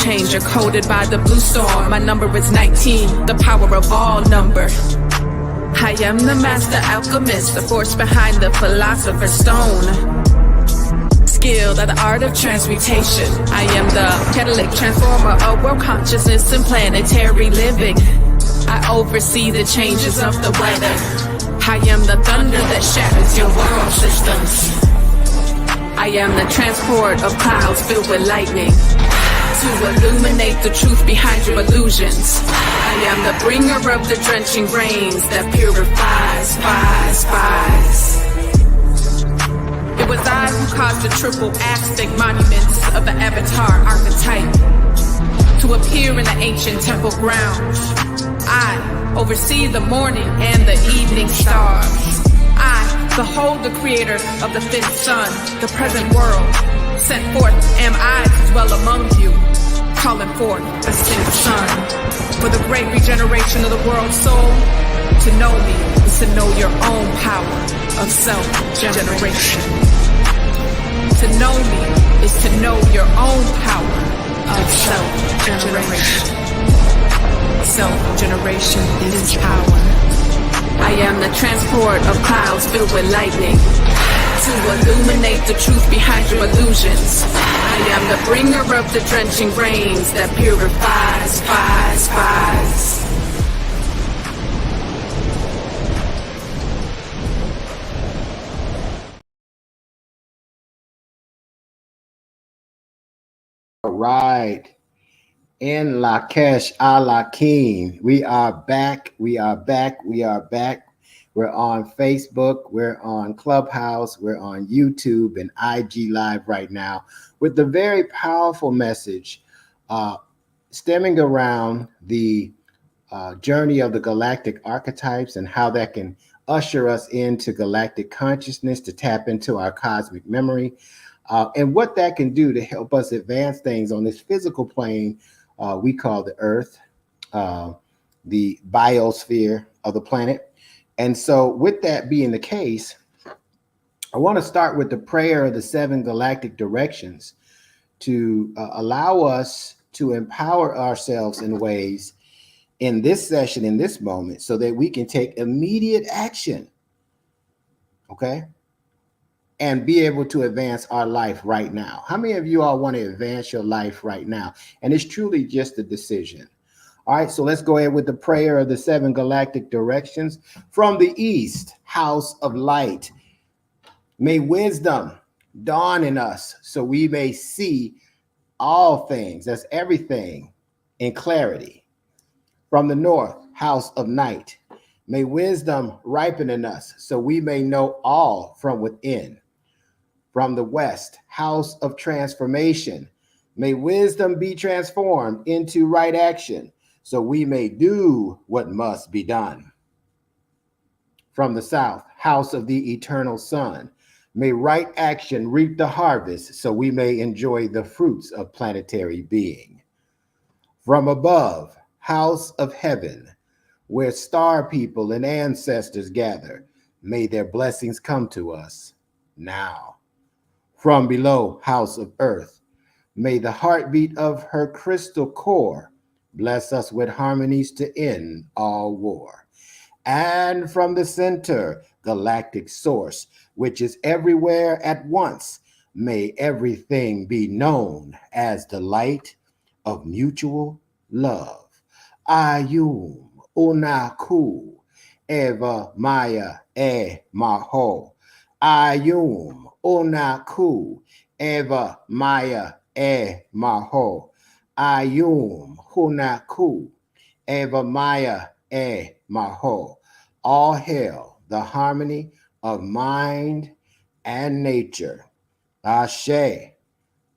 changer coded by the blue storm. My number is 19, the power of all number. I am the master alchemist, the force behind the philosopher's stone. Skilled at the art of transmutation. I am the catalytic transformer of world consciousness and planetary living. I oversee the changes of the weather. I am the thunder that shatters your world systems. I am the transport of clouds filled with lightning to illuminate the truth behind your illusions. I am the bringer of the drenching rains that purifies, spies. It was I who caused the triple Aztec monuments of the Avatar archetype to appear in the ancient temple grounds. I oversee the morning and the evening stars. I behold the creator of the fifth sun, the present world. Sent forth am I to dwell among you, calling forth the sixth sun. For the great regeneration of the world's soul, to know me is to know your own power of self-generation. To know me is to know your own power of self-generation. Self-generation is power. I am the transport of clouds filled with lightning to illuminate the truth behind your illusions. I am the bringer of the drenching rains that purifies, spies. All right. In Lakesh Alakim, we are back. We're on Facebook, we're on Clubhouse, we're on YouTube and IG Live right now with the very powerful message stemming around the journey of the galactic archetypes and how that can usher us into galactic consciousness to tap into our cosmic memory and what that can do to help us advance things on this physical plane we call the Earth, the biosphere of the planet. And so with that being the case, I want to start with the prayer of the 7 galactic directions to allow us to empower ourselves in ways in this session, in this moment, so that we can take immediate action, okay? And be able to advance our life right now. How many of you all want to advance your life right now? And it's truly just a decision. All right, so let's go ahead with the prayer of the 7 galactic directions. From the east, house of light, may wisdom dawn in us so we may see all things, that's everything, in clarity. From the north, house of night, may wisdom ripen in us so we may know all from within. From the west, house of transformation, may wisdom be transformed into right action so we may do what must be done. From the south, house of the eternal sun, may right action reap the harvest so we may enjoy the fruits of planetary being. From above, house of heaven, where star people and ancestors gather, may their blessings come to us now. From below, house of earth, may the heartbeat of her crystal core bless us with harmonies to end all war. And from the center, galactic source, which is everywhere at once, may everything be known as the light of mutual love. Ayum Unaku Eva Maya E Maho. Ayum Unaku Eva Maya E Maho. Ayum Hunaku Eva Maya E Maho. All hail the harmony of mind and nature. Ashe,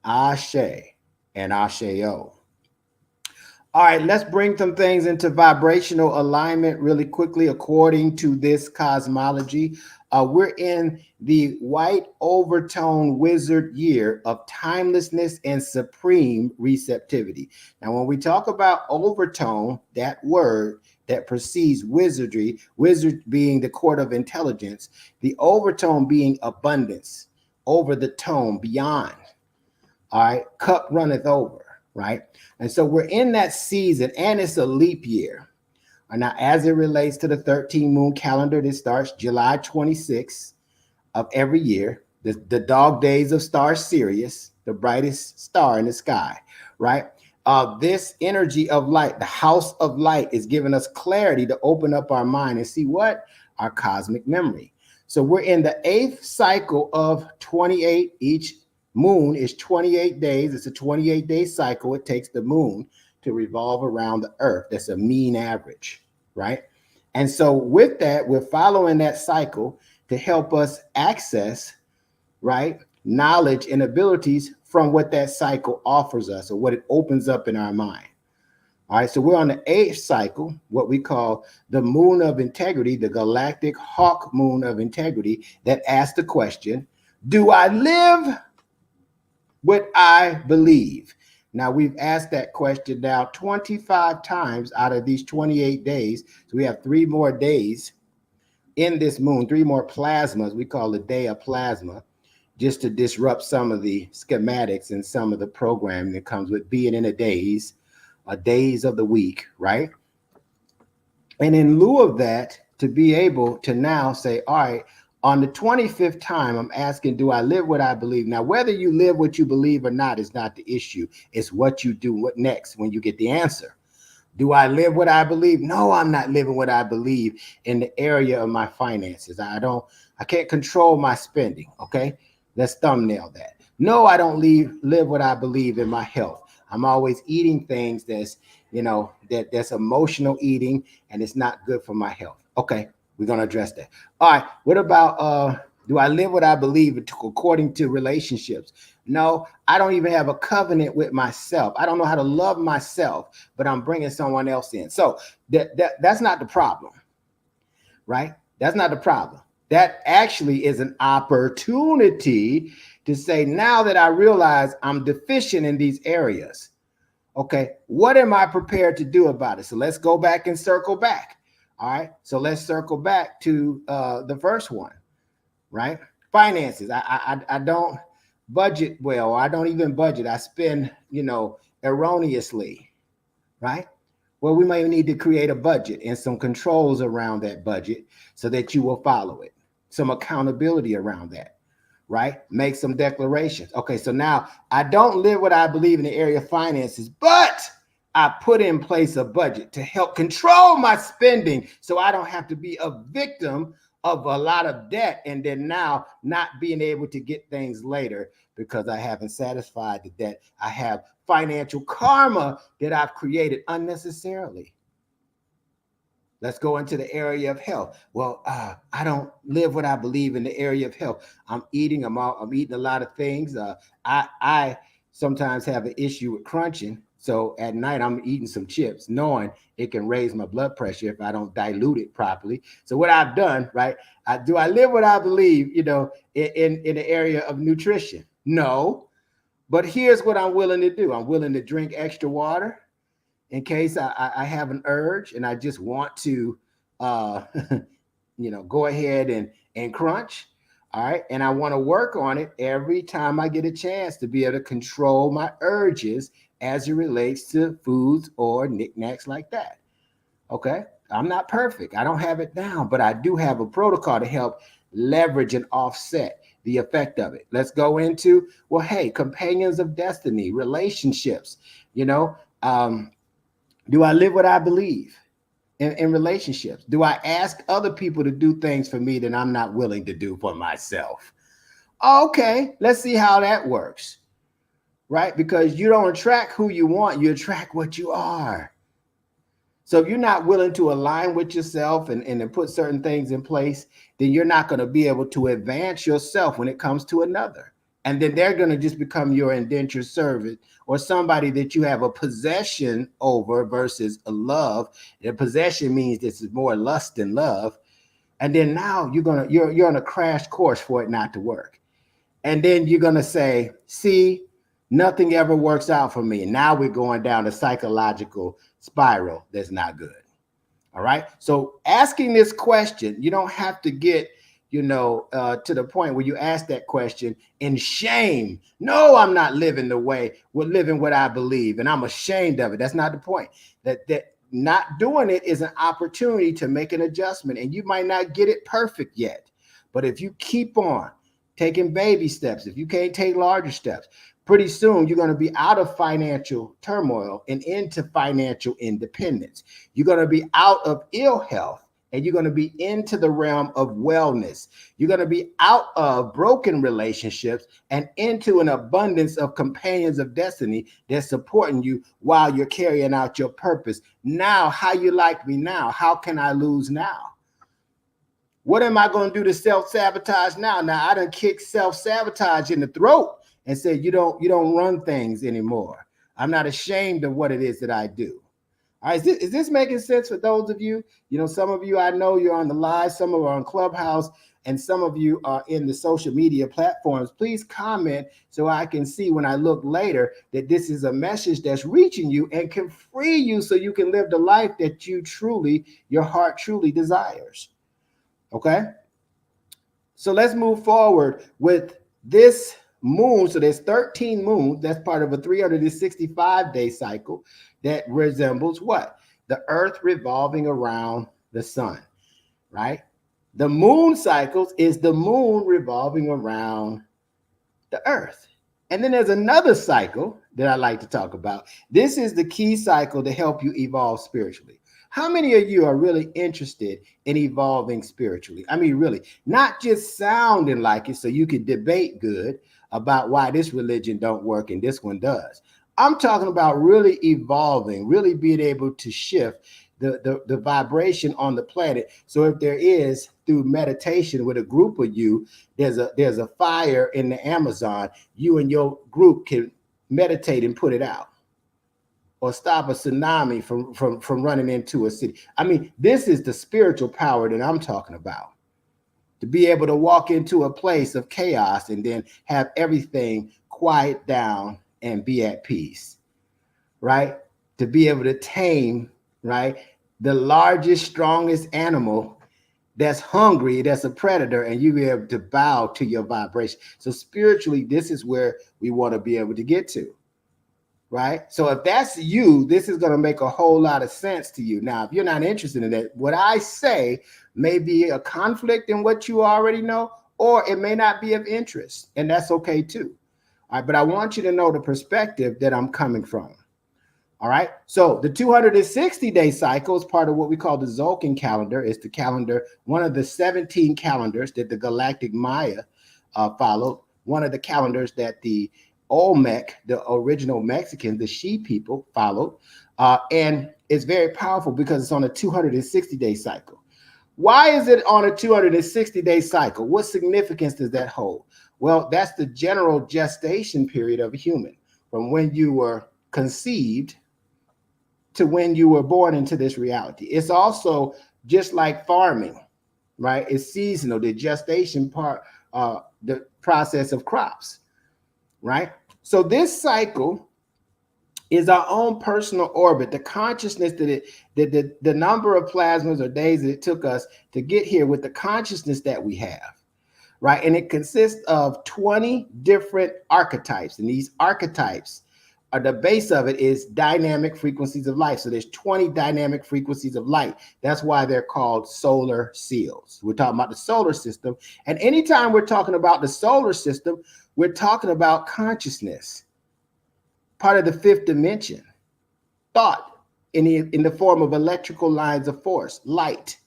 Ashe, and Asheo. All right, let's bring some things into vibrational alignment really quickly according to this cosmology. We're in the white overtone wizard year of timelessness and supreme receptivity. Now, when we talk about overtone, that word that precedes wizardry, wizard being the court of intelligence, the overtone being abundance, over the tone, beyond. All right, cup runneth over. right? And so we're in that season, and it's a leap year. Now, as it relates to the 13 moon calendar, this starts July 26th of every year. The dog days of star Sirius, the brightest star in the sky, right? This energy of light, the house of light, is giving us clarity to open up our mind and see what? Our cosmic memory. So we're in the 8th cycle of 28. Each moon is 28 days. It's a 28-day cycle. It takes the moon to revolve around the earth. That's a mean average, right? And so with that, we're following that cycle to help us access, right, knowledge and abilities from what that cycle offers us, or what it opens up in our mind. All right, so we're on the 8th cycle, what we call the moon of integrity, the galactic hawk moon of integrity, that asks the question, do I live what I believe? Now, we've asked that question now 25 times out of these 28 days. So we have 3 more days in this moon, 3 more plasmas. We call the day of plasma, just to disrupt some of the schematics and some of the programming that comes with being in a days of the week, right? And in lieu of that, to be able to now say, all right, on the 25th time, I'm asking, do I live what I believe? Now, whether you live what you believe or not is not the issue. It's what you do, what next when you get the answer. Do I live what I believe? No, I'm not living what I believe in the area of my finances. I can't control my spending, okay? Let's thumbnail that. No, I don't live what I believe in my health. I'm always eating things that's, that's emotional eating, and it's not good for my health. Okay, we're going to address that. All right, what about, do I live what I believe according to relationships? No, I don't even have a covenant with myself. I don't know how to love myself, but I'm bringing someone else in. So that's not the problem, right? That's not the problem. That actually is an opportunity to say, now that I realize I'm deficient in these areas, okay, what am I prepared to do about it? So let's go back and circle back. All right, so let's circle back to the first one, right? Finances. I don't budget well. I don't even budget. I spend, erroneously, right? Well, we may need to create a budget and some controls around that budget so that you will follow it. Some accountability around that, right? Make some declarations. Okay, so now I don't live what I believe in the area of finances, but I put in place a budget to help control my spending so I don't have to be a victim of a lot of debt and then now not being able to get things later because I haven't satisfied the debt. I have financial karma that I've created unnecessarily. Let's go into the area of health. Well, I don't live what I believe in the area of health. I'm eating a lot of things. I sometimes have an issue with crunching. So at night, I'm eating some chips, knowing it can raise my blood pressure if I don't dilute it properly. So what I've done, right? Do I live what I believe, in the area of nutrition? No. But here's what I'm willing to do. I'm willing to drink extra water in case I have an urge and I just want to, go ahead and crunch. All right. And I want to work on it every time I get a chance to be able to control my urges as it relates to foods or knickknacks like that. Okay. I'm not perfect. I don't have it down, but I do have a protocol to help leverage and offset the effect of it. Let's go into, well, hey, companions of destiny, relationships, do I live what I believe in relationships? Do I ask other people to do things for me that I'm not willing to do for myself? Okay, let's see how that works, right? Because you don't attract who you want, you attract what you are. So if you're not willing to align with yourself and put certain things in place, then you're not going to be able to advance yourself when it comes to another. And then they're going to just become your indentured servant or somebody that you have a possession over versus a love. The possession means this is more lust than love. And then now you're on a crash course for it not to work. And then you're going to say, see, nothing ever works out for me. And now we're going down a psychological spiral that's not good. All right. So asking this question, you don't have to get, to the point where you ask that question in shame. No, I'm not living the way we're living what I believe, and I'm ashamed of it. That's not the point. That not doing it is an opportunity to make an adjustment, and you might not get it perfect yet. But if you keep on taking baby steps, if you can't take larger steps, pretty soon you're going to be out of financial turmoil and into financial independence. You're going to be out of ill health and you're going to be into the realm of wellness. You're going to be out of broken relationships and into an abundance of companions of destiny that's supporting you while you're carrying out your purpose. Now, how you like me now? How can I lose now? What am I going to do to self-sabotage now? Now, I done kicked self-sabotage in the throat and said, you don't run things anymore. I'm not ashamed of what it is that I do. All right, is this making sense for those of you? Some of you, I know you're on the live, some of you are on Clubhouse, and some of you are in the social media platforms. Please comment so I can see when I look later that this is a message that's reaching you and can free you so you can live the life that your heart truly desires. Okay? So let's move forward with this moon. So there's 13 moons. That's part of a 365-day cycle that resembles what? The earth revolving around the sun, right? The moon cycles is the moon revolving around the earth. And then there's another cycle that I like to talk about. This is the key cycle to help you evolve spiritually. How many of you are really interested in evolving spiritually? I mean, really, not just sounding like it so you can debate good about why this religion don't work and this one does. I'm talking about really evolving, really being able to shift the vibration on the planet. So if there is, through meditation with a group of you, there's a fire in the Amazon, you and your group can meditate and put it out. Or stop a tsunami from running into a city. I mean, this is the spiritual power that I'm talking about. To be able to walk into a place of chaos and then have everything quiet down and be at peace, right? To be able to tame, right, the largest, strongest animal that's hungry, that's a predator, and you be able to bow to your vibration. So spiritually, this is where we want to be able to get to. Right? So if that's you, this is going to make a whole lot of sense to you. Now, if you're not interested in that, what I say may be a conflict in what you already know, or it may not be of interest, and that's okay too. All right, but I want you to know the perspective that I'm coming from. All right, so the 260-day cycle is part of what we call the Zolkin calendar. It's the calendar, one of the 17 calendars that the Galactic Maya followed, one of the calendars that the Olmec, the original Mexicans, the She people followed, and it's very powerful because it's on a 260-day cycle. Why is it on a 260-day cycle? What significance does that hold? Well, that's the general gestation period of a human, from when you were conceived to when you were born into this reality. It's also just like farming, right? It's seasonal, the gestation part, the process of crops. Right? So this cycle is our own personal orbit, the consciousness that the number of plasmas or days that it took us to get here with the consciousness that we have, right? And it consists of 20 different archetypes. And these archetypes are the base of it is dynamic frequencies of light. So there's 20 dynamic frequencies of light. That's why they're called solar seals. We're talking about the solar system. And anytime we're talking about the solar system, we're talking about consciousness, part of the fifth dimension, thought in the form of electrical lines of force, light.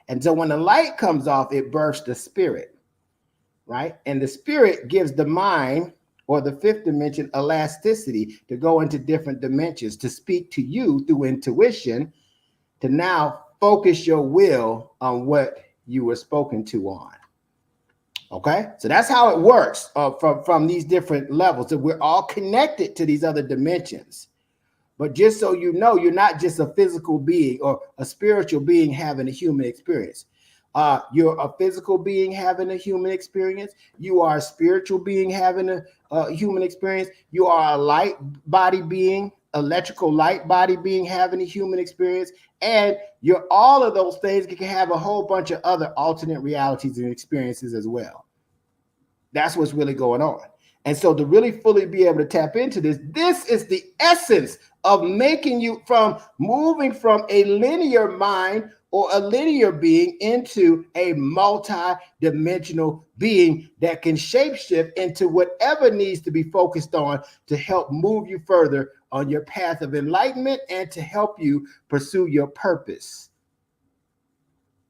And so when the light comes off, it births the spirit, right? And the spirit gives the mind or the fifth dimension elasticity to go into different dimensions, to speak to you through intuition, to now focus your will on what you were spoken to on. Okay, so that's how it works from these different levels. So we're all connected to these other dimensions. But just so you know, you're not just a physical being or a spiritual being having a human experience. You're a physical being having a human experience. You are a spiritual being having a human experience. You are a light body being electrical light body being having a human experience, and you're all of those things can have a whole bunch of other alternate realities and experiences as well. That's what's really going on. And so to really fully be able to tap into this, this is the essence of making you from moving from a linear mind or a linear being into a multi-dimensional being that can shapeshift into whatever needs to be focused on to help move you further on your path of enlightenment and to help you pursue your purpose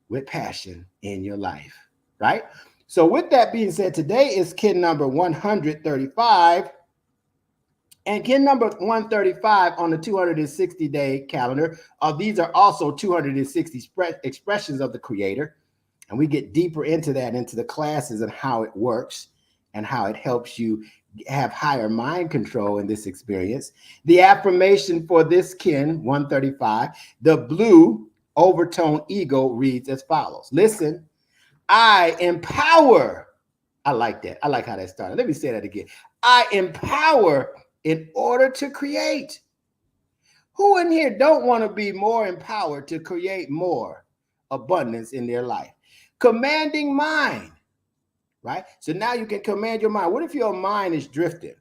with passion in your life, right? So with that being said, today is kin number 135. And kin number 135 on the 260-day calendar. These are also 260 expressions of the Creator. And we get deeper into that, into the classes and how it works and how it helps you have higher mind control in this experience. The affirmation for this kin, 135, the blue overtone ego reads as follows. Listen. I empower. I like that. I like how that started. Let me say that again. I empower in order to create. Who in here don't want to be more empowered to create more abundance in their life? Commanding mind, right? So now you can command your mind. What if your mind is drifting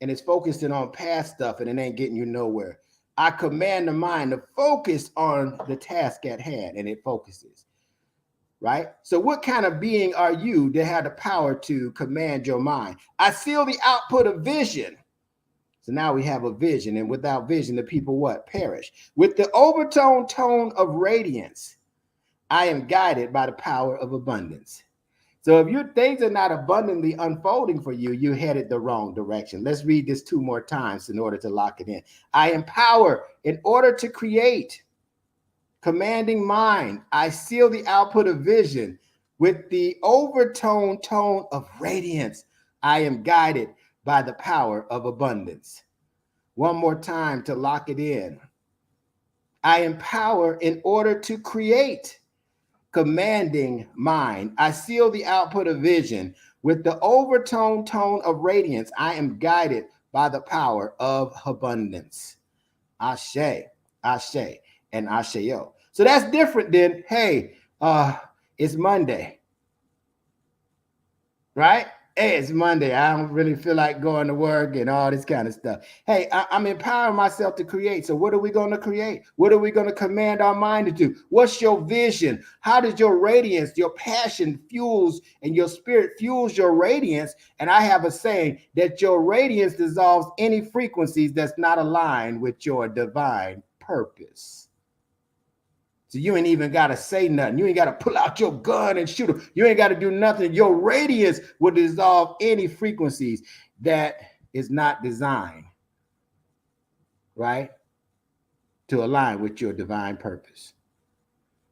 and it's focusing on past stuff and it ain't getting you nowhere? I command the mind to focus on the task at hand, and it focuses. Right? So what kind of being are you that have the power to command your mind? I seal the output of vision. So now we have a vision, and without vision, the people what? Perish. With the overtone tone of radiance, I am guided by the power of abundance. So if your things are not abundantly unfolding for you, you're headed the wrong direction. Let's read this 2 more times in order to lock it in. I empower in order to create. Commanding mind, I seal the output of vision with the overtone tone of radiance. I am guided by the power of abundance. One more time to lock it in. I empower in order to create. Commanding mind, I seal the output of vision with the overtone tone of radiance. I am guided by the power of abundance. Ashe, Ashe, and Asheo. So that's different than, hey, it's Monday, right? Hey, it's Monday. I don't really feel like going to work and all this kind of stuff. Hey, I'm empowering myself to create. So what are we going to create? What are we going to command our mind to do? What's your vision? How does your radiance, your passion fuels and your spirit fuels your radiance? And I have a saying that your radiance dissolves any frequencies that's not aligned with your divine purpose. So you ain't even got to say nothing. You ain't got to pull out your gun and shoot them. You ain't got to do nothing. Your radiance will dissolve any frequencies that is not designed, right, to align with your divine purpose,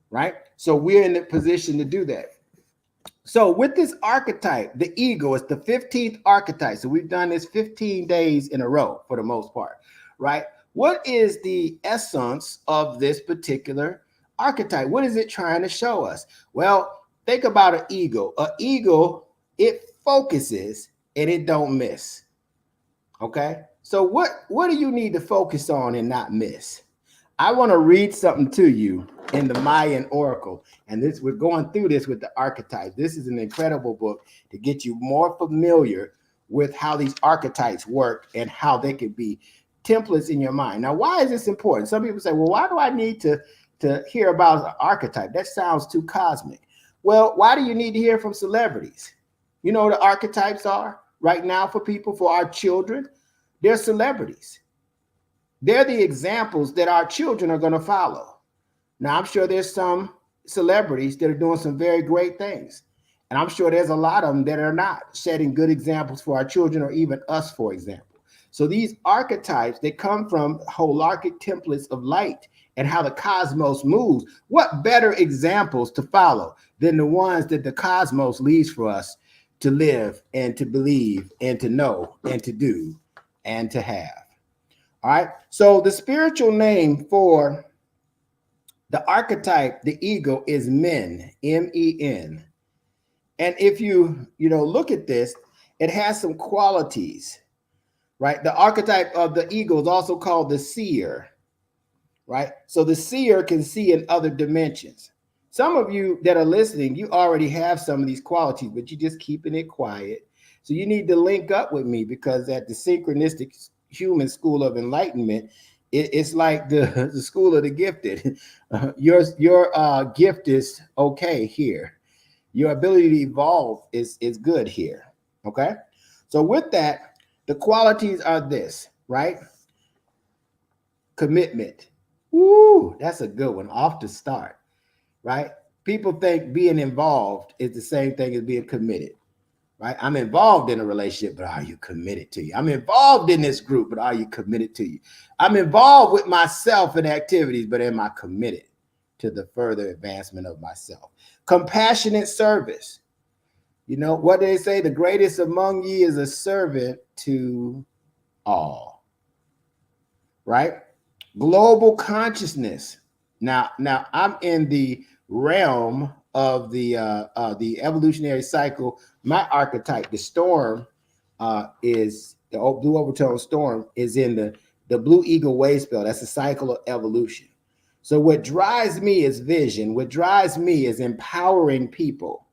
right? So we're in the position to do that. So with this archetype, the ego is the 15th archetype. So we've done this 15 days in a row for the most part, right? What is the essence of this particular archetype? What is it trying to show us? Well, think about an ego. An ego, it focuses and it don't miss. Okay? So what do you need to focus on and not miss? I want to read something to you in the Mayan Oracle. And this, we're going through this with the archetypes. This is an incredible book to get you more familiar with how these archetypes work and how they can be templates in your mind. Now, why is this important? Some people say, well, why do I need to hear about an archetype? That sounds too cosmic. Well, why do you need to hear from celebrities? You know what the archetypes are right now for people, for our children? They're celebrities. They're the examples that our children are going to follow. Now, I'm sure there's some celebrities that are doing some very great things. And I'm sure there's a lot of them that are not setting good examples for our children or even us, for example. So these archetypes, they come from holarchic templates of light and how the cosmos moves. What better examples to follow than the ones that the cosmos leaves for us to live and to believe and to know and to do and to have? All right. So the spiritual name for the archetype, the ego, is Men, M-E-N. And if you look at this, it has some qualities right? The archetype of the eagle is also called the seer, right? So the seer can see in other dimensions. Some of you that are listening, you already have some of these qualities, but you're just keeping it quiet. So you need to link up with me, because at the Synchronistic Human School of Enlightenment, it's like the school of the gifted. Your gift is okay here. Your ability to evolve is good here. Okay. So with that, the qualities are this, right? Commitment. Woo, that's a good one off the start, right? People think being involved is the same thing as being committed, right? I'm involved in a relationship, but are you committed to you? I'm involved in this group, but are you committed to you? I'm involved with myself in activities, but am I committed to the further advancement of myself? Compassionate service. You know what they say? The greatest among ye is a servant to all, right? Global consciousness. Now I'm in the realm of the evolutionary cycle. My archetype, the storm, is the blue overtone storm, is in the blue eagle wave spell. That's the cycle of evolution. So what drives me is vision. What drives me is empowering people,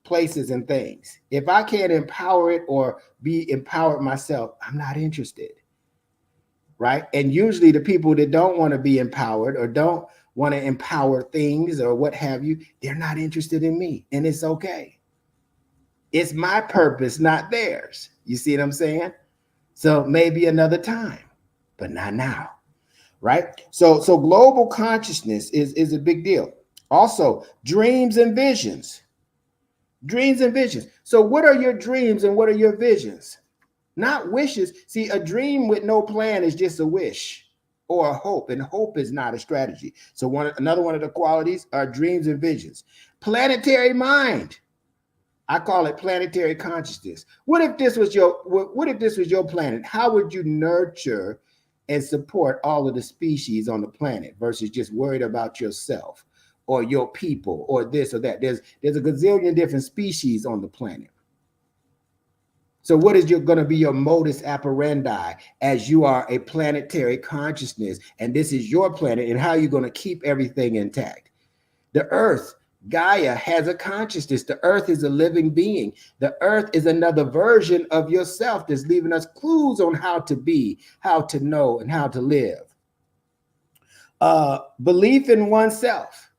places, and things. If I can't empower it or be empowered myself, I'm not interested. Right? And usually the people that don't want to be empowered or don't want to empower things or what have you, they're not interested in me. And it's okay. It's my purpose, not theirs. You see what I'm saying? So maybe another time, but not now. Right? So global consciousness is a big deal. Also, dreams and visions. Dreams and visions. So what are your dreams and what are your visions? Not wishes. See, a dream with no plan is just a wish or a hope, and hope is not a strategy. So another one of the qualities are dreams and visions. Planetary mind. I call it planetary consciousness. What if this was your planet? How would you nurture and support all of the species on the planet versus just worried about yourself or your people or this or that? There's a gazillion different species on the planet. So what is going to be your modus operandi as you are a planetary consciousness, and this is your planet, and how are you going to keep everything intact? The earth, Gaia, has a consciousness. The earth is a living being. The earth is another version of yourself that's leaving us clues on how to be, how to know, and how to live. Belief in oneself.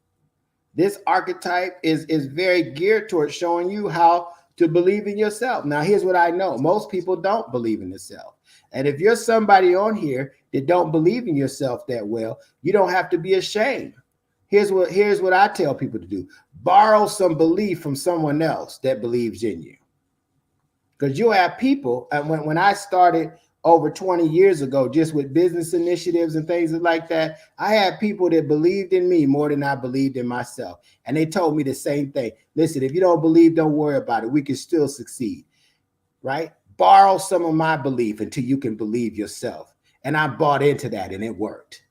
This archetype is very geared towards showing you how to believe in yourself. Now, here's what I know. Most people don't believe in themselves. And if you're somebody on here that don't believe in yourself that well, you don't have to be ashamed. Here's what I tell people to do. Borrow some belief from someone else that believes in you. Because you'll have people, and when I started over 20 years ago, just with business initiatives and things like that, I had people that believed in me more than I believed in myself. And they told me the same thing. Listen, if you don't believe, don't worry about it. We can still succeed, right? Borrow some of my belief until you can believe yourself. And I bought into that and it worked.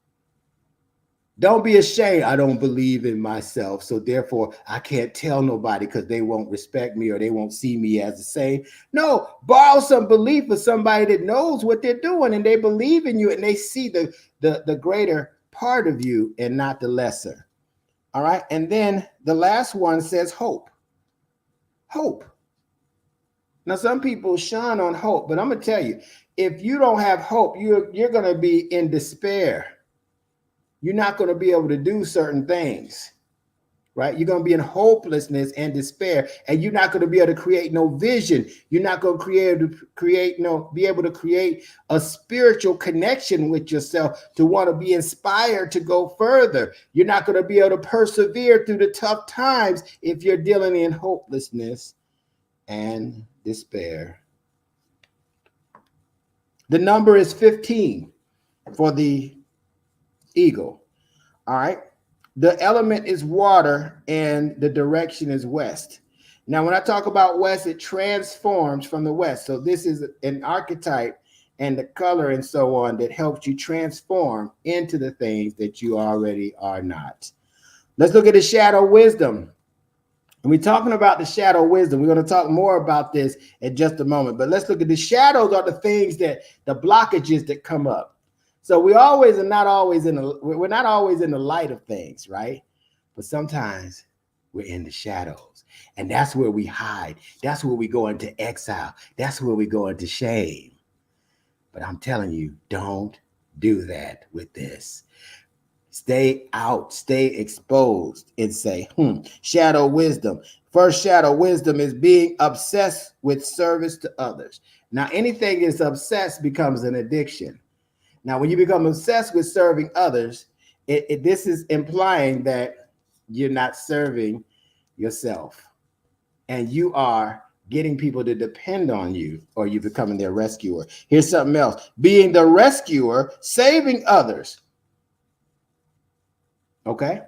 Don't be ashamed. I don't believe in myself, so therefore I can't tell nobody because they won't respect me or they won't see me as the same. No, borrow some belief of somebody that knows what they're doing and they believe in you and they see the greater part of you and not the lesser. All right. And then the last one says hope. Hope. Now, some people shine on hope, but I'm going to tell you, if you don't have hope, you're going to be in despair. You're not going to be able to do certain things, right? You're going to be in hopelessness and despair, and you're not going to be able to create no vision. You're not going to be able to create a spiritual connection with yourself to want to be inspired to go further. You're not going to be able to persevere through the tough times if you're dealing in hopelessness and despair. The number is 15 for the eagle. All right. The element is water and the direction is west. Now, when I talk about west, it transforms from the west. So this is an archetype and the color and so on that helps you transform into the things that you already are not. Let's look at the shadow wisdom. And we're talking about the shadow wisdom. We're going to talk more about this in just a moment. But let's look at the shadows are the things that the blockages that come up. So we're not always in the light of things, right? But sometimes we're in the shadows. And that's where we hide. That's where we go into exile. That's where we go into shame. But I'm telling you, don't do that with this. Stay out, stay exposed, and say, shadow wisdom. First shadow wisdom is being obsessed with service to others. Now, anything that's obsessed becomes an addiction. Now, when you become obsessed with serving others, this is implying that you're not serving yourself and you are getting people to depend on you, or you're becoming their rescuer. Here's something else. Being the rescuer, saving others. Okay.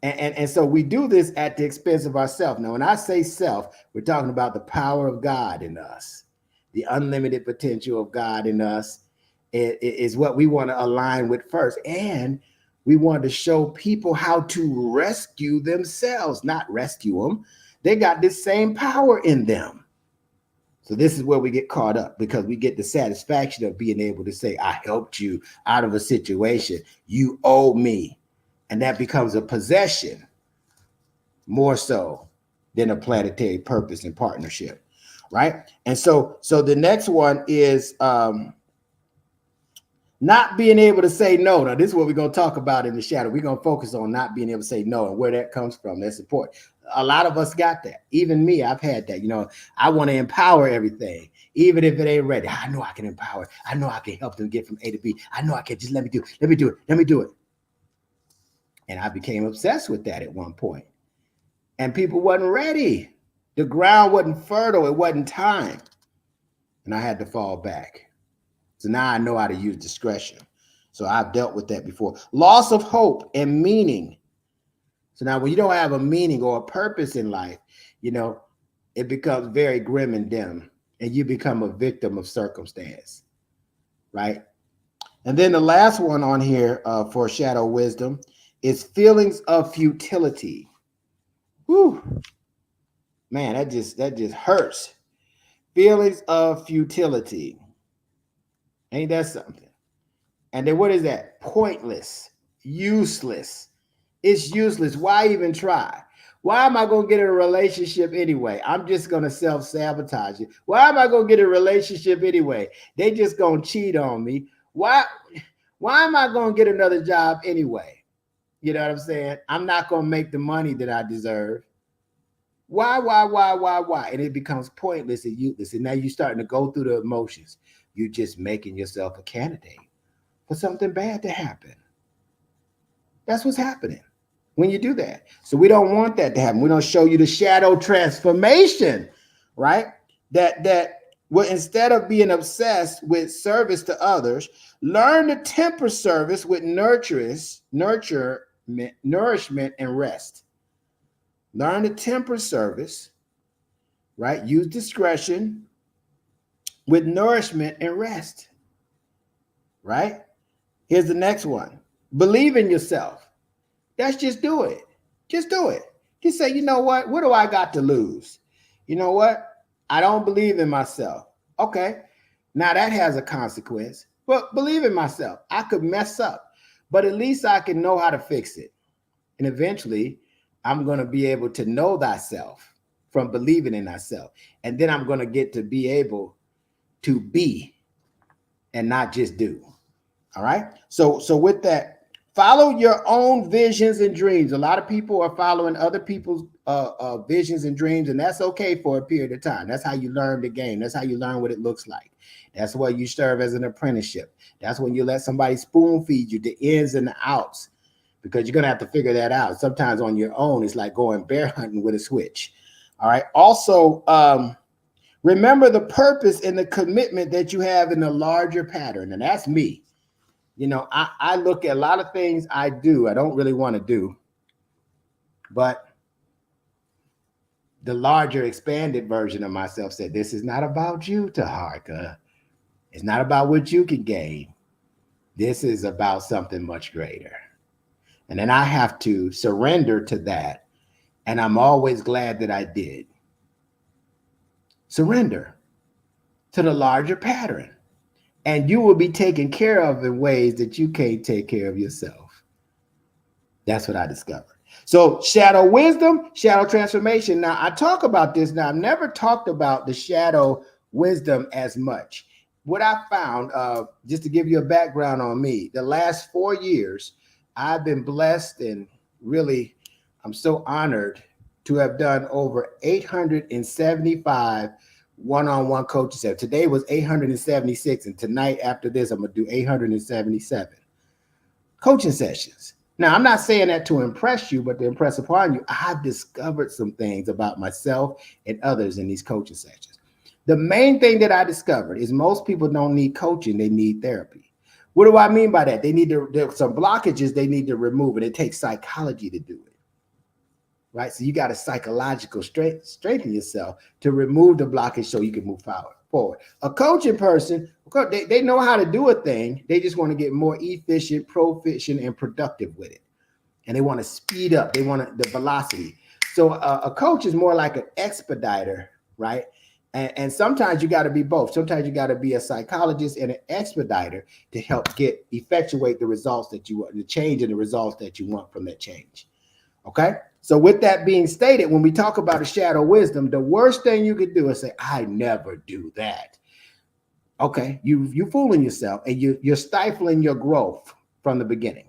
And so we do this at the expense of ourselves. Now, when I say self, we're talking about the power of God in us, the unlimited potential of God in us. It is what we want to align with first. And we want to show people how to rescue themselves, not rescue them. They got this same power in them. So this is where we get caught up, because we get the satisfaction of being able to say, I helped you out of a situation. You owe me. And that becomes a possession more so than a planetary purpose and partnership, right? And so the next one is not being able to say no. Now, this is what we're going to talk about in the shadow. We're going to focus on not being able to say no and where that comes from. That's important. A lot of us got that. Even me, I've had that. You know, I want to empower everything, even if it ain't ready. I know I can empower. I know I can help them get from A to B. I know I can. Just let me do it. Let me do it. Let me do it. And I became obsessed with that at one point. And people wasn't ready. The ground wasn't fertile. It wasn't time. And I had to fall back. So now I know how to use discretion. So I've dealt with that before. Loss of hope and meaning. So now when you don't have a meaning or a purpose in life, you know, it becomes very grim and dim, and you become a victim of circumstance, right? And then the last one on here for shadow wisdom is feelings of futility. Whew. Man, that just hurts. Feelings of futility. Ain't that something? And then what is that? Pointless, useless. It's useless. Why even try? Why am I going to get in a relationship anyway? I'm just going to self-sabotage it. Why am I going to get a relationship anyway? They just going to cheat on me. Why am I going to get another job anyway? You know what I'm saying? I'm not going to make the money that I deserve. Why? And it becomes pointless and useless. And now you're starting to go through the emotions. You're just making yourself a candidate for something bad to happen. That's what's happening when you do that. So we don't want that to happen. We don't show you the shadow transformation, right? That well, instead of being obsessed with service to others, learn to temper service with nourishment, and rest. Learn to temper service, right? Use discretion with nourishment and rest, right? Here's the next one. Believe in yourself. That's just do it. Just do it. Just say, you know what? What do I got to lose? You know what? I don't believe in myself. Okay. Now that has a consequence, but believe in myself. I could mess up, but at least I can know how to fix it. And eventually I'm going to be able to know thyself from believing in thyself. And then I'm going to get to be able to be and not just do. All right. So with that, follow your own visions and dreams. A lot of people are following other people's visions and dreams, and that's okay for a period of time. That's how you learn the game. That's how you learn what it looks like. That's why you serve as an apprenticeship. That's when you let somebody spoon feed you the ins and the outs, because you're going to have to figure that out. Sometimes on your own, it's like going bear hunting with a switch. All right. Also, remember the purpose and the commitment that you have in the larger pattern. And that's me. You know, I look at a lot of things I do, I don't really want to do, but the larger expanded version of myself said, this is not about you, Taharka. It's not about what you can gain. This is about something much greater. And then I have to surrender to that And I'm always glad that I did. Surrender to the larger pattern, and you will be taken care of in ways that you can't take care of yourself. That's what I discovered. So shadow wisdom, shadow transformation. Now I talk about this. Now I've never talked about the shadow wisdom as much. What I found, just to give you a background on me, the last 4 years, I've been blessed and really, I'm so honored to have done over 875 one-on-one coaching sessions. Today was 876, and tonight after this, I'm gonna do 877 coaching sessions. Now, I'm not saying that to impress you, but to impress upon you, I've discovered some things about myself and others in these coaching sessions. The main thing that I discovered is most people don't need coaching, they need therapy. What do I mean by that? They need to, there's some blockages they need to remove, and it takes psychology to do it. Right? So you got to psychological strengthen yourself to remove the blockage so you can move forward. A coaching person, they know how to do a thing. They just want to get more efficient, proficient, and productive with it. And they want to speed up. They want the velocity. So a coach is more like an expediter, right? And sometimes you got to be both. Sometimes you got to be a psychologist and an expediter to help effectuate the results that you want, the change in the results that you want from that change. Okay? So with that being stated, when we talk about a shadow wisdom, the worst thing you could do is say, I never do that. Okay, you're fooling yourself, and you're stifling your growth from the beginning.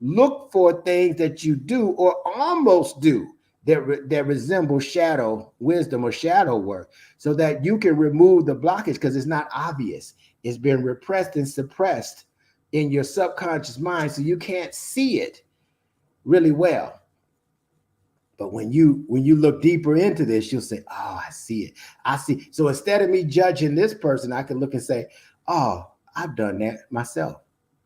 Look for things that you do or almost do that resemble shadow wisdom or shadow work, so that you can remove the blockage, because it's not obvious. It's been repressed and suppressed in your subconscious mind, so you can't see it really well. But when you look deeper into this, you'll say, oh, I see it. I see. So instead of me judging this person, I can look and say, oh, I've done that myself.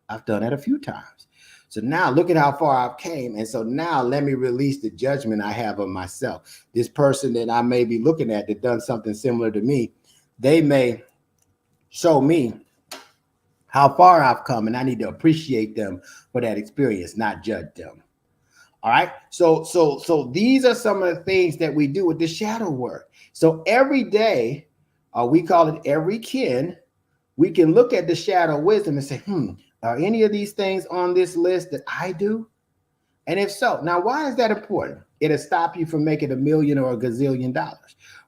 I've done that a few times. So now look at how far I've came. And so now let me release the judgment I have of myself. This person that I may be looking at that done something similar to me, they may show me how far I've come, and I need to appreciate them for that experience, not judge them. All right. So these are some of the things that we do with the shadow work. So every day, we call it every kin, we can look at the shadow wisdom and say, are any of these things on this list that I do? And if so, now why is that important? It'll stop you from making $1 million or $1 gazillion.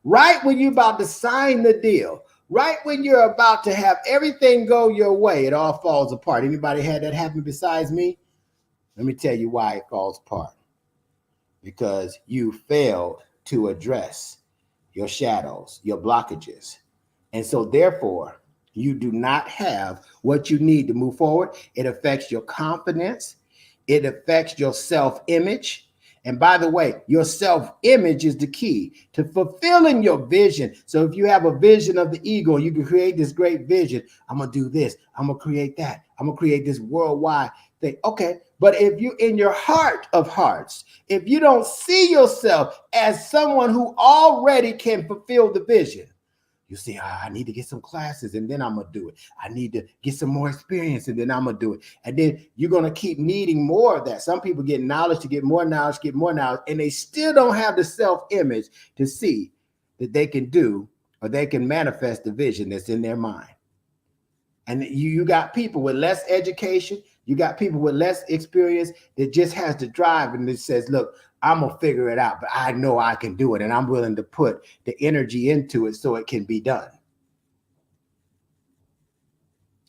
Right when you're about to sign the deal, right when you're about to have everything go your way, it all falls apart. Anybody had that happen besides me? Let me tell you why it falls apart. Because you failed to address your shadows, your blockages. And so therefore, you do not have what you need to move forward. It affects your confidence. It affects your self-image. And by the way, your self-image is the key to fulfilling your vision. So if you have a vision of the ego, you can create this great vision. I'm going to do this. I'm going to create that. I'm going to create this worldwide thing. Okay. But if you, in your heart of hearts, if you don't see yourself as someone who already can fulfill the vision, you say, I need to get some classes and then I'm going to do it. I need to get some more experience and then I'm going to do it. And then you're going to keep needing more of that. Some people get knowledge to get more knowledge, and they still don't have the self-image to see that they can do or they can manifest the vision that's in their mind. And you got people with less education. You got people with less experience that just has the drive and it says, look, I'm going to figure it out, but I know I can do it. And I'm willing to put the energy into it so it can be done.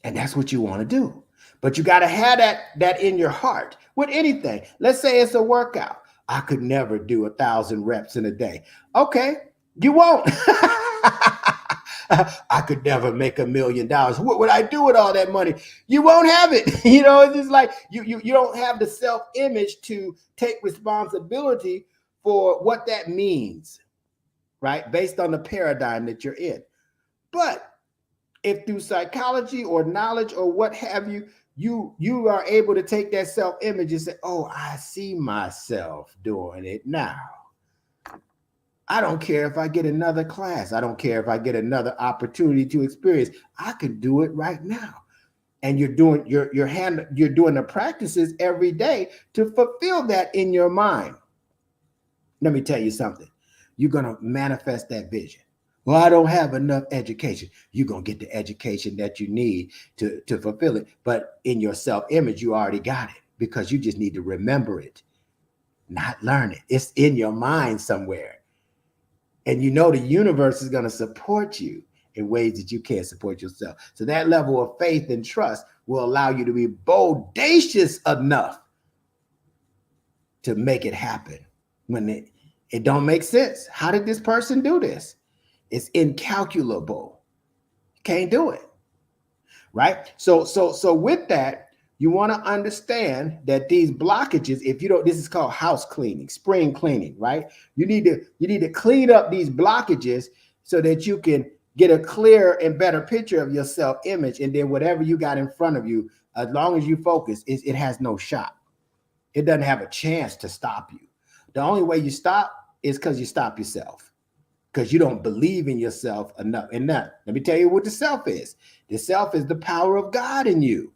And that's what you want to do. But you got to have that in your heart with anything. Let's say it's a workout. I could never do 1,000 reps in a day. Okay, you won't. I could never make $1 million. What would I do with all that money? You won't have it. It's just like you don't have the self-image to take responsibility for what that means, right? Based on the paradigm that you're in. But if through psychology or knowledge or what have you, you are able to take that self-image and say, oh, I see myself doing it now. I don't care if I get another class. I don't care if I get another opportunity to experience. I can do it right now. And you're doing the practices every day to fulfill that in your mind. Let me tell you something. You're going to manifest that vision. Well, I don't have enough education. You're going to get the education that you need to fulfill it. But in your self-image, you already got it because you just need to remember it, not learn it. It's in your mind somewhere. And you know the universe is going to support you in ways that you can't support yourself. So that level of faith and trust will allow you to be bodacious enough to make it happen when it don't make sense. How did this person do this? It's incalculable. Can't do it. Right? So with that, you want to understand that these blockages, if you don't, this is called house cleaning, spring cleaning, right? You need to clean up these blockages so that you can get a clearer and better picture of your self-image. And then whatever you got in front of you, as long as you focus, it has no shot. It doesn't have a chance to stop you. The only way you stop is because you stop yourself, because you don't believe in yourself enough. And that, let me tell you what the self is. The self is the power of God in you.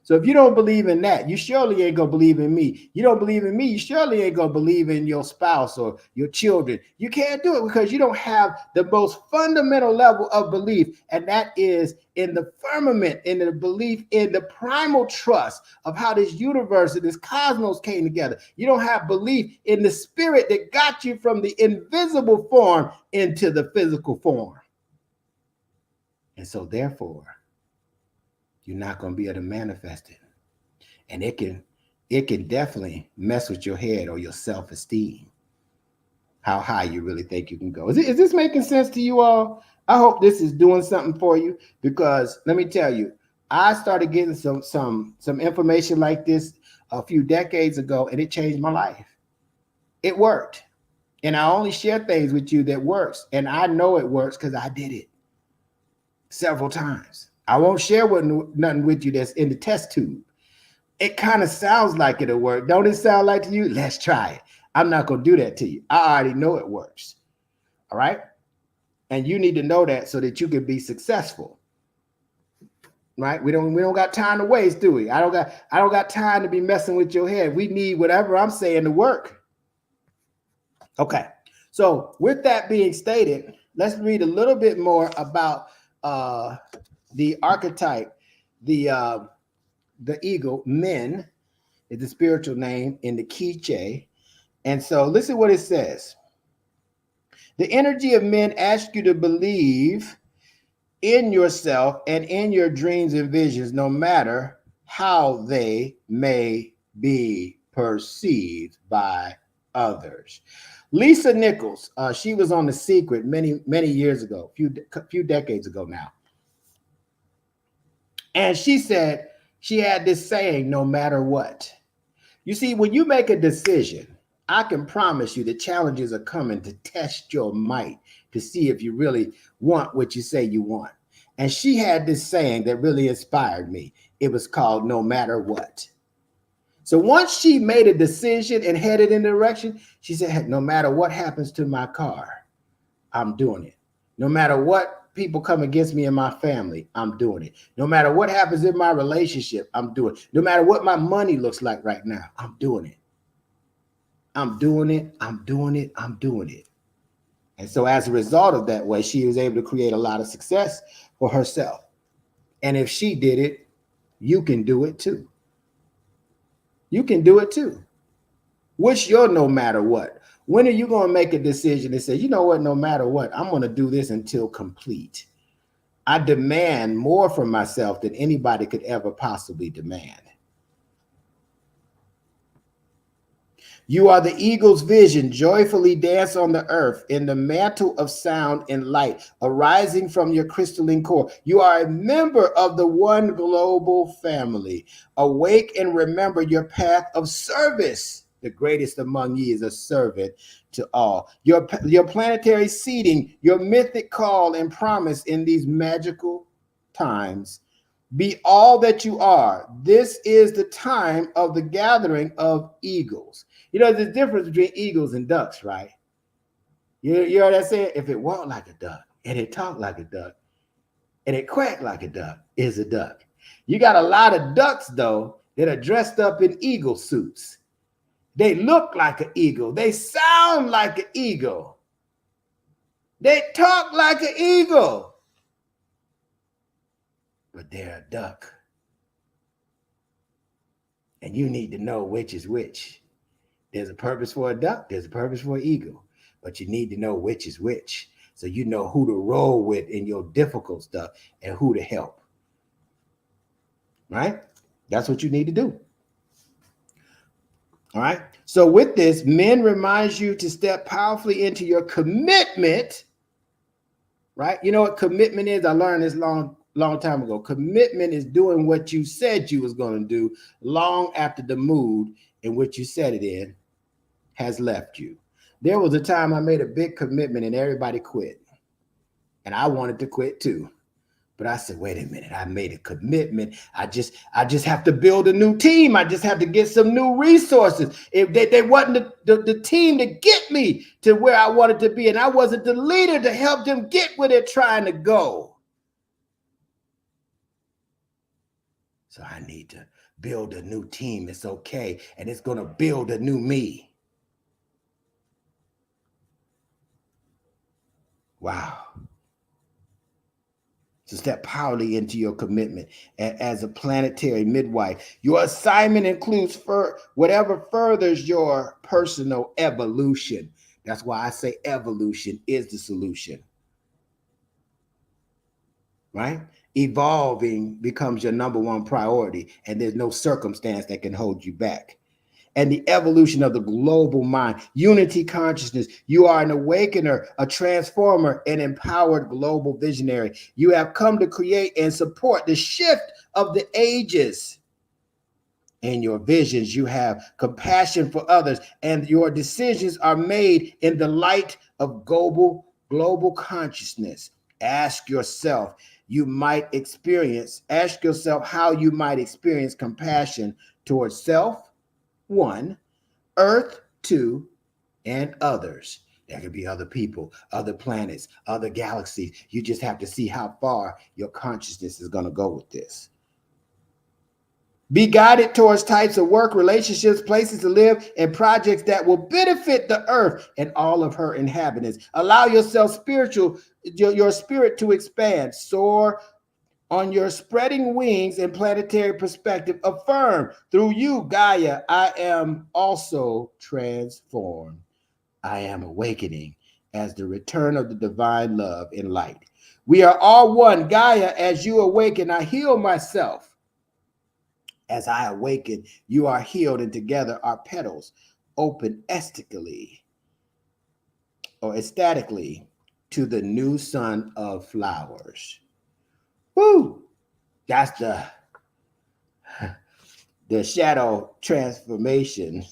So if you don't believe in that, you surely ain't gonna believe in me. You don't believe in me, you surely ain't gonna believe in your spouse or your children. You can't do it because you don't have the most fundamental level of belief, and that is in the firmament, in the belief in the primal trust of how this universe and this cosmos came together. You don't have belief in the spirit that got you from the invisible form into the physical form. And so therefore, you're not going to be able to manifest it. And it can definitely mess with your head or your self-esteem, how high you really think you can go. Is this making sense to you all? I hope this is doing something for you, because let me tell you, I started getting some information like this a few decades ago, and it changed my life. It worked. And I only share things with you that works. And I know it works because I did it several times. I won't share nothing with you that's in the test tube. It kind of sounds like it'll work. Don't it sound like to you? Let's try it. I'm not going to do that to you. I already know it works. All right. And you need to know that so that you can be successful. Right? We don't got time to waste, do we? I don't got time to be messing with your head. We need whatever I'm saying to work. Okay. So with that being stated, let's read a little bit more about the archetype, the eagle. Men is the spiritual name in the Quiche. And so listen what it says. The energy of men asks you to believe in yourself and in your dreams and visions, no matter how they may be perceived by others. Lisa Nichols, she was on The Secret many years ago, few decades ago now. And she said she had this saying, no matter what. You see, when you make a decision, I can promise you the challenges are coming to test your might to see if you really want what you say you want. And she had this saying that really inspired me. It was called no matter what. So once she made a decision and headed in the direction, she said, hey, no matter what happens to my car, I'm doing it. No matter what people come against me and my family, I'm doing it. No matter what happens in my relationship, I'm doing it. No matter what my money looks like right now, I'm doing it. I'm doing it. I'm doing it. I'm doing it. And so as a result of that way, she was able to create a lot of success for herself. And if she did it, you can do it too. You can do it too. What's your no matter what? When are you going to make a decision and say, you know what, no matter what, I'm going to do this until complete. I demand more from myself than anybody could ever possibly demand. You are the eagle's vision, joyfully dance on the earth in the mantle of sound and light, arising from your crystalline core. You are a member of the one global family. Awake and remember your path of service. The greatest among ye is a servant to all. Your planetary seeding, your mythic call and promise in these magical times. Be all that you are. This is the time of the gathering of eagles. You know, there's a difference between eagles and ducks, right? You heard that saying? If it walked like a duck, and it talked like a duck, and it quacked like a duck, is a duck. You got a lot of ducks, though, that are dressed up in eagle suits. They look like an eagle. They sound like an eagle. They talk like an eagle. But they're a duck. And you need to know which is which. There's a purpose for a duck. There's a purpose for an eagle. But you need to know which is which. So you know who to roll with in your difficult stuff and who to help. Right? That's what you need to do. All right. So with this, men reminds you to step powerfully into your commitment. Right? You know what commitment is? I learned this long time ago. Commitment is doing what you said you was going to do long after the mood in which you said it in has left you. There was a time I made a big commitment and everybody quit. And I wanted to quit too. But I said, wait a minute, I made a commitment. I just have to build a new team. I just have to get some new resources. If they wasn't the team to get me to where I wanted to be, and I wasn't the leader to help them get where they're trying to go. So I need to build a new team. It's okay. And it's going to build a new me. Wow. To step powerfully into your commitment as a planetary midwife. Your assignment includes whatever furthers your personal evolution. That's why I say evolution is the solution. Right? Evolving becomes your number one priority, and there's no circumstance that can hold you back. And the evolution of the global mind, unity consciousness. You are an awakener, a transformer, an empowered global visionary. You have come to create and support the shift of the ages. In your visions, you have compassion for others, and your decisions are made in the light of global consciousness. Ask yourself how you might experience compassion towards self, 1, Earth, 2, and others. There could be other people, other planets, other galaxies. You just have to see how far your consciousness is going to go with this. Be guided towards types of work, relationships, places to live, and projects that will benefit the earth and all of her inhabitants. Allow yourself your spirit to expand, soar on your spreading wings and planetary perspective. Affirm, through you, Gaia, I am also transformed. I am awakening as the return of the divine love and light. We are all one. Gaia, as you awaken, I heal myself. As I awaken, you are healed, and together our petals open ecstatically to the new sun of flowers. Woo! That's the shadow transformation,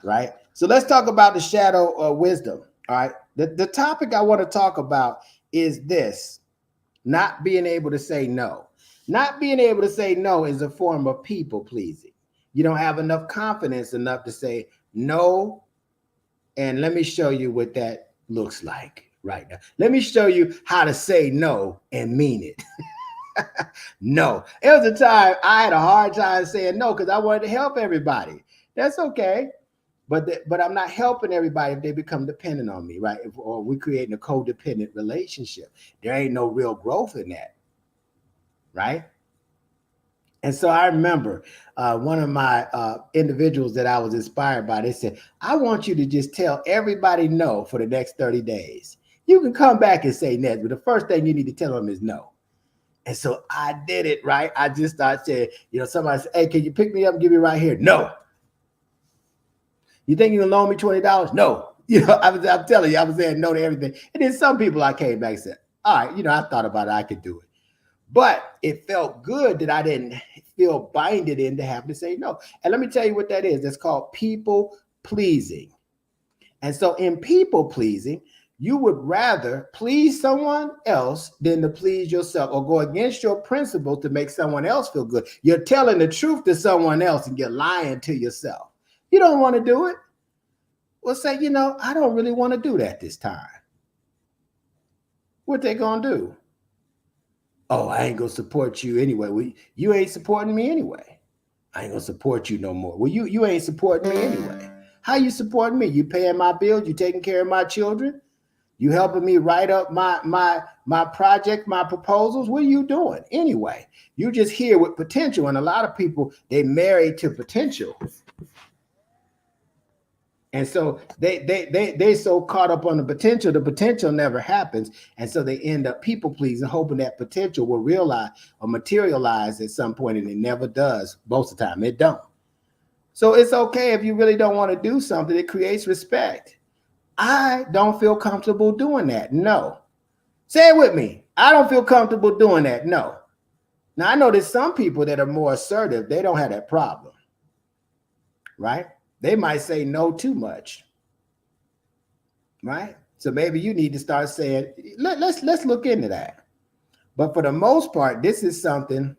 right? So let's talk about the shadow of wisdom, all right? The topic I want to talk about is this: not being able to say no. Not being able to say no is a form of people pleasing. You don't have enough confidence enough to say no. And let me show you what that looks like right now. Let me show you how to say no and mean it. No. It was a time I had a hard time saying no because I wanted to help everybody. That's okay. But I'm not helping everybody if they become dependent on me, right? Or we're creating a codependent relationship. There ain't no real growth in that. Right? And so I remember one of my individuals that I was inspired by, they said, I want you to just tell everybody no for the next 30 days. You can come back and say next, but the first thing you need to tell them is no. And so I did it, right? I just started saying, somebody said, hey, can you pick me up and give me right here? No. You think you can loan me $20? No. I'm telling you, I was saying no to everything. And then some people I came back and said, all right, I thought about it, I could do it. But it felt good that I didn't feel binded into having to say no. And let me tell you what that is. That's called people pleasing. And so in people pleasing, you would rather please someone else than to please yourself, or go against your principles to make someone else feel good. You're telling the truth to someone else and you're lying to yourself. You don't want to do it. Well, say, I don't really want to do that this time. What they going to do? Oh, I ain't going to support you anyway. You ain't supporting me anyway. I ain't gonna support you no more. Well, you ain't supporting me anyway. How you supporting me? You paying my bills? You taking care of my children? You helping me write up my project, my proposals? What are you doing anyway? You just here with potential, and a lot of people, they marry to potential. And so they so caught up on the potential never happens. And so they end up people pleasing, hoping that potential will realize or materialize at some point, and it never does. Most of the time, it don't. So it's okay if you really don't want to do something. It creates respect. I don't feel comfortable doing that. No. Say it with me. I don't feel comfortable doing that. No. Now, I know there's some people that are more assertive. They don't have that problem, right? They might say no too much, right? So maybe you need to start saying, let's look into that. But for the most part, this is something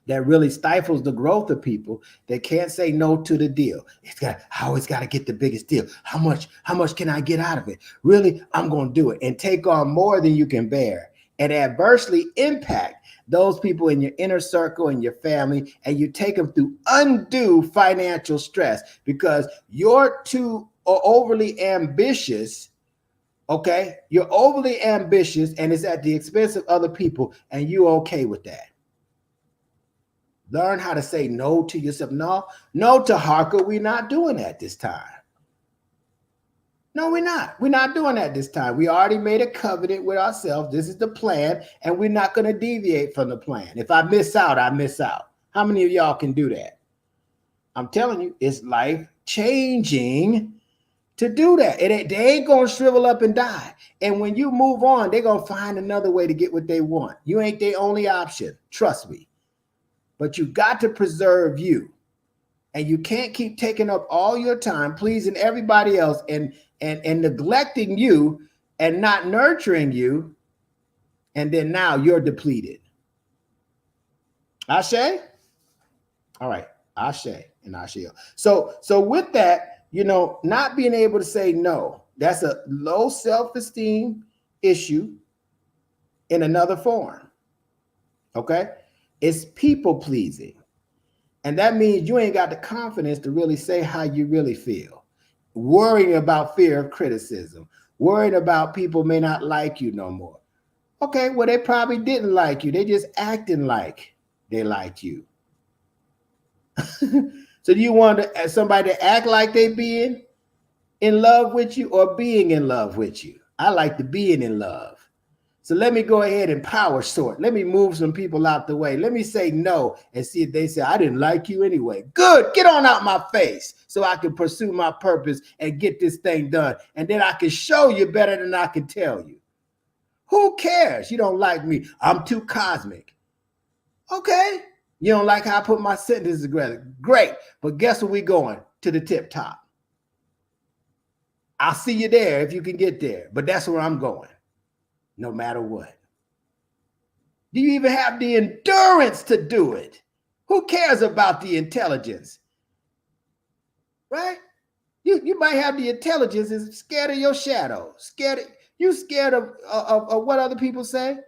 that really stifles the growth of people that can't say no to the deal. I always got to get the biggest deal. How much can I get out of it? Really, I'm going to do it and take on more than you can bear and adversely impact those people in your inner circle and your family, and you take them through undue financial stress because you're too overly ambitious. Okay, you're overly ambitious and it's at the expense of other people, and you're okay with that. Learn how to say no to yourself. No to Harker. We're not doing that this time. No, we're not. We're not doing that this time. We already made a covenant with ourselves. This is the plan, and we're not going to deviate from the plan. If I miss out, I miss out. How many of y'all can do that? I'm telling you, it's life-changing to do that. They ain't going to shrivel up and die. And when you move on, they're going to find another way to get what they want. You ain't their only option. Trust me. But you got to preserve you. And you can't keep taking up all your time pleasing everybody else and neglecting you and not nurturing you. And then now you're depleted. Ashe? All right. Ashe and Ashe. So with that, not being able to say no, that's a low self-esteem issue in another form. Okay? It's people pleasing. And that means you ain't got the confidence to really say how you really feel. Worrying about fear of criticism. Worrying about people may not like you no more. Okay, well, they probably didn't like you. They just acting like they like you. So do you want somebody to act like they being in love with you or being in love with you? I like the being in love. So let me go ahead and power sort. Let me move some people out the way. Let me say no and see if they say, I didn't like you anyway. Good. Get on out my face so I can pursue my purpose and get this thing done. And then I can show you better than I can tell you. Who cares? You don't like me. I'm too cosmic. Okay. You don't like how I put my sentences together. Great. But guess where we going? To the tip top. I'll see you there if you can get there. But that's where I'm going. No matter what. Do you even have the endurance to do it? Who cares about the intelligence? Right? You might have the intelligence and scared of your shadow. Scared of what other people say,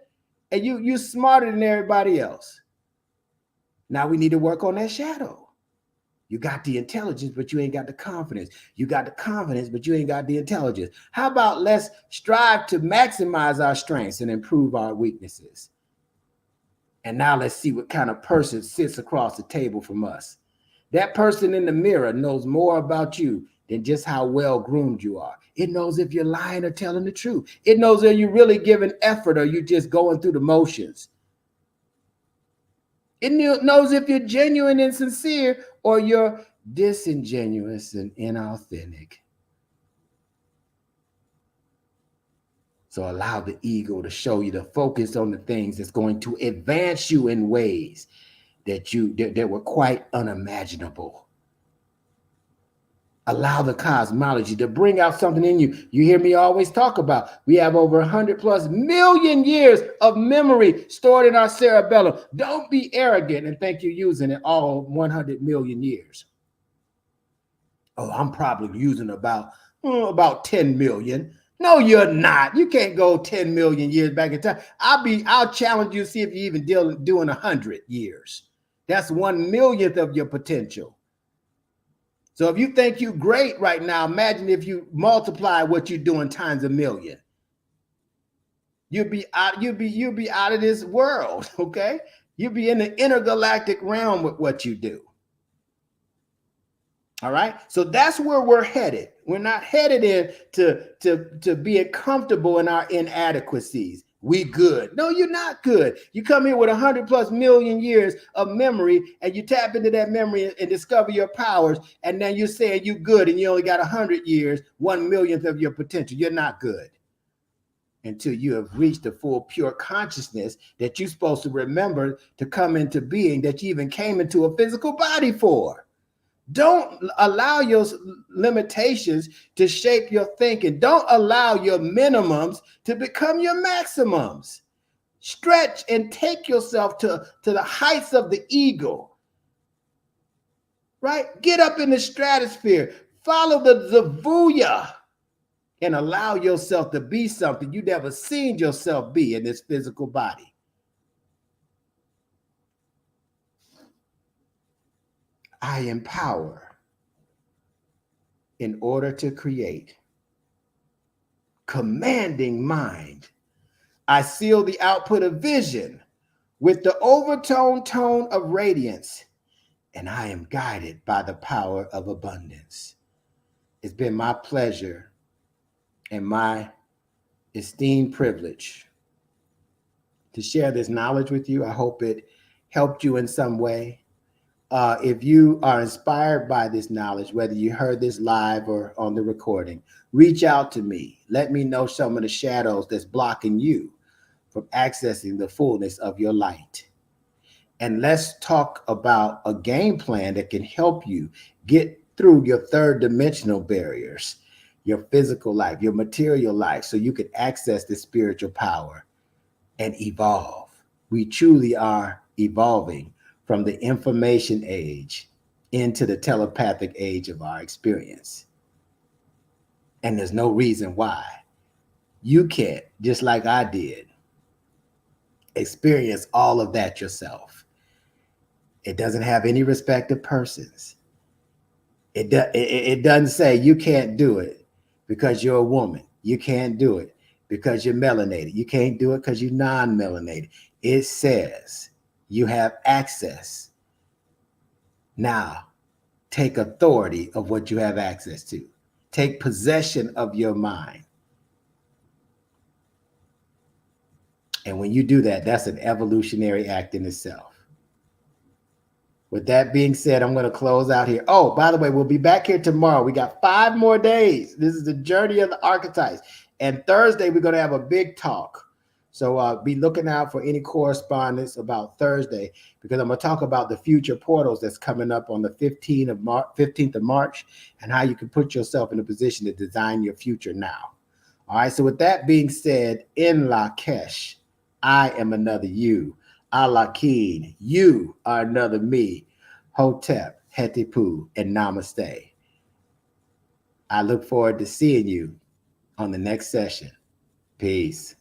and you're smarter than everybody else. Now we need to work on that shadow. You got the intelligence, but you ain't got the confidence. You got the confidence, but you ain't got the intelligence. How about let's strive to maximize our strengths and improve our weaknesses? And now let's see what kind of person sits across the table from us. That person in the mirror knows more about you than just how well groomed you are. It knows if you're lying or telling the truth. It knows if you're really giving effort or you're just going through the motions. It knows if you're genuine and sincere or you're disingenuous and inauthentic. So allow the ego to show you to focus on the things that's going to advance you in ways that were quite unimaginable. Allow the cosmology to bring out something in you. You hear me always talk about, we have over 100+ million years of memory stored in our cerebellum. Don't be arrogant and think you're using it all 100 million years. Oh, I'm probably using about 10 million. No, you're not. You can't go 10 million years back in time. I'll challenge you to see if you even doing 100 years. That's 1/1,000,000th of your potential. So if you think you're great right now, imagine if you multiply what you're doing times 1,000,000. You'll be out of this world, okay? You'll be in the intergalactic realm with what you do. All right. So that's where we're headed. We're not headed in to being comfortable in our inadequacies. We good. No, you're not good. You come here with 100+ million years of memory, and you tap into that memory and discover your powers, and then you're saying you good, and you only got 100 years, 1/1,000,000th of your potential. You're not good until you have reached the full pure consciousness that you're supposed to remember to come into being, that you even came into a physical body for. Don't allow your limitations to shape your thinking. Don't allow your minimums to become your maximums. Stretch and take yourself to the heights of the eagle, right? Get up in the stratosphere. Follow the Zavuya and allow yourself to be something you never seen yourself be in this physical body. I empower in order to create. Commanding mind. I seal the output of vision with the overtone tone of radiance, and I am guided by the power of abundance. It's been my pleasure and my esteemed privilege to share this knowledge with you. I hope it helped you in some way. If you are inspired by this knowledge, whether you heard this live or on the recording, reach out to me. Let me know some of the shadows that's blocking you from accessing the fullness of your light. And let's talk about a game plan that can help you get through your third dimensional barriers, your physical life, your material life, so you can access the spiritual power and evolve. We truly are evolving from the information age into the telepathic age of our experience. And there's no reason why you can't, just like I did, experience all of that yourself. It doesn't have any respect of persons. It doesn't say you can't do it because you're a woman. You can't do it because you're melanated. You can't do it because you're non-melanated. It says you have access. Now, take authority of what you have access to. Take possession of your mind. And when you do that, that's an evolutionary act in itself. With that being said, I'm going to close out here. Oh, by the way, we'll be back here tomorrow. We got 5 more days. This is the journey of the archetypes. And Thursday, we're going to have a big talk. So be looking out for any correspondence about Thursday, because I'm going to talk about the future portals that's coming up on the 15th of March, and how you can put yourself in a position to design your future now. All right. So with that being said, in Lakesh, I am another you. Alakeen, you are another me. Hotep, Hetipu, and Namaste. I look forward to seeing you on the next session. Peace.